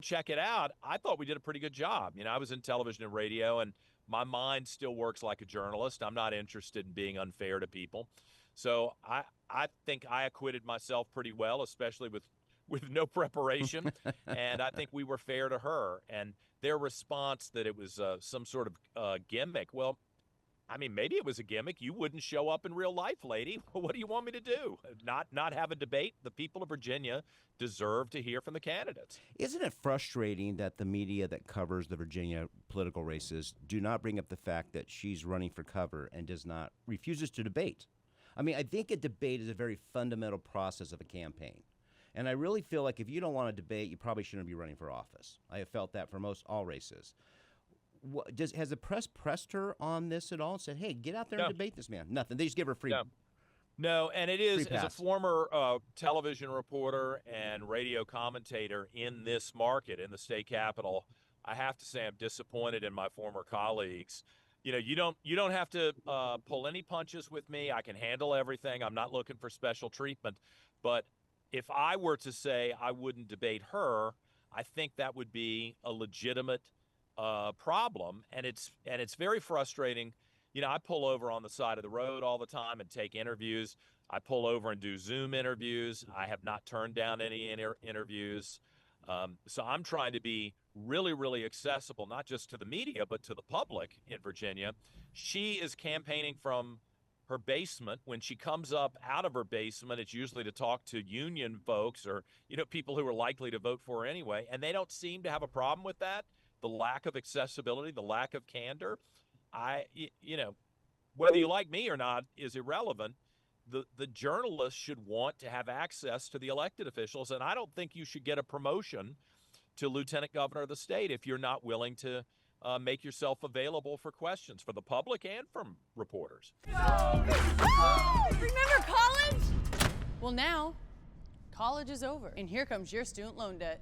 check it out, I thought we did a pretty good job. I was in television and radio, and my mind still works like a journalist. I'm not interested in being unfair to people. So I think I acquitted myself pretty well, especially with no preparation. And I think we were fair to her. And their response that it was some sort of gimmick. Well, I mean, maybe it was a gimmick. You wouldn't show up in real life, lady. What do you want me to do? Not have a debate? The people of Virginia deserve to hear from the candidates. Isn't it frustrating that the media that covers the Virginia political races do not bring up the fact that she's running for cover and refuses to debate? I mean, I think a debate is a very fundamental process of a campaign. And I really feel like if you don't want to debate, you probably shouldn't be running for office. I have felt that for most all races. Has the press pressed her on this at all and said, hey, get out there and debate this man? Nothing. They just give her free. No, and it is, as a former television reporter and radio commentator in this market, in the state capitol, I have to say I'm disappointed in my former colleagues. You don't have to pull any punches with me. I can handle everything. I'm not looking for special treatment. But if I were to say I wouldn't debate her, I think that would be a legitimate problem, and it's very frustrating. I pull over on the side of the road all the time and take interviews. I pull over and do Zoom interviews. I have not turned down any interviews. So I'm trying to be really, really accessible, not just to the media, but to the public in Virginia. She is campaigning from her basement. When she comes up out of her basement, it's usually to talk to union folks or, people who are likely to vote for her anyway. And they don't seem to have a problem with that. The lack of accessibility, the lack of candor. Whether you like me or not is irrelevant. The journalists should want to have access to the elected officials, and I don't think you should get a promotion to lieutenant governor of the state if you're not willing to make yourself available for questions for the public and from reporters. Remember college? Well, now, college is over, and here comes your student loan debt.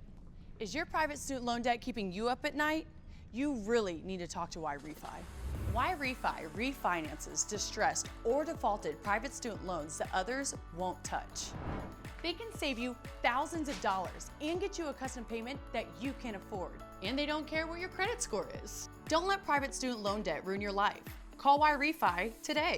Is your private student loan debt keeping you up at night? You really need to talk to YRefi. YRefi refinances distressed or defaulted private student loans that others won't touch. They can save you thousands of dollars and get you a custom payment that you can afford. And they don't care what your credit score is. Don't let private student loan debt ruin your life. Call YRefi today.